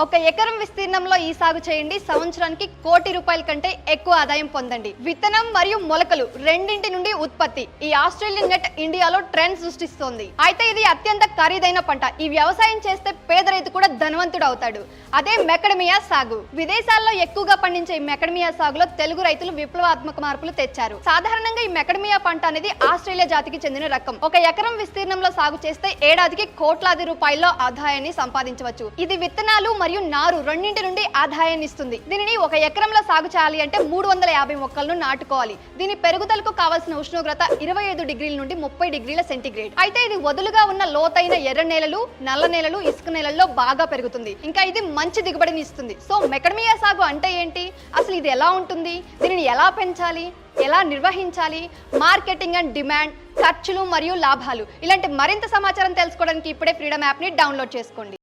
ఒక ఎకరం విస్తీర్ణంలో ఈ సాగు చేయండి. సంవత్సరానికి ₹1,00,00,000 కంటే ఎక్కువ ఆదాయం పొందండి. విత్తనం మరియు మొలకలు రెండింటి నుండి ఉత్పత్తి. ఈ ఆస్ట్రేలియన్ నట్ ఇండియాలో ట్రెండ్ సృష్టిస్తోంది. అయితే ఇది అత్యంత ఖరీదైన పంట. ఈ వ్యవసాయం చేస్తే పేద రైతు కూడా ధనవంతుడు అవుతాడు. అదే మెకడమియా సాగు. విదేశాల్లో ఎక్కువగా పండించే ఈ మెకడమియా సాగులో తెలుగు రైతులు విప్లవాత్మక మార్పులు తెచ్చారు. సాధారణంగా ఈ మెకడమియా పంట అనేది ఆస్ట్రేలియా జాతికి చెందిన రకం. ఒక ఎకరం విస్తీర్ణంలో సాగు చేస్తే ఏడాదికి కోట్లాది రూపాయల్లో ఆదాయాన్ని సంపాదించవచ్చు. ఇది విత్తనాలు మరియు నారు రెండింటి నుండి ఆదాయాన్ని ఇస్తుంది. దీనిని ఒక ఎకరంలో సాగు చేయాలి అంటే 350 మొక్కలను నాటుకోవాలి. దీని పెరుగుదలకు కావాల్సిన ఉష్ణోగ్రత 25 డిగ్రీల నుండి 30 డిగ్రీల సెంటీగ్రేడ్. అయితే ఇది వదులుగా ఉన్న లోతైన ఎర్ర నేలలు, నల్ల నేలలు, ఇసుక నేలల్లో బాగా పెరుగుతుంది. ఇంకా ఇది మంచి దిగుబడిని ఇస్తుంది. సో మెకడమియా సాగు అంటే ఏంటి, అసలు ఇది ఎలా ఉంటుంది, దీనిని ఎలా పెంచాలి, ఎలా నిర్వహించాలి, మార్కెటింగ్ అండ్ డిమాండ్, ఖర్చులు మరియు లాభాలు, ఇలాంటి మరింత సమాచారం తెలుసుకోవడానికి ఇప్పుడే ఫ్రీడమ్ యాప్ని డౌన్లోడ్ చేసుకోండి.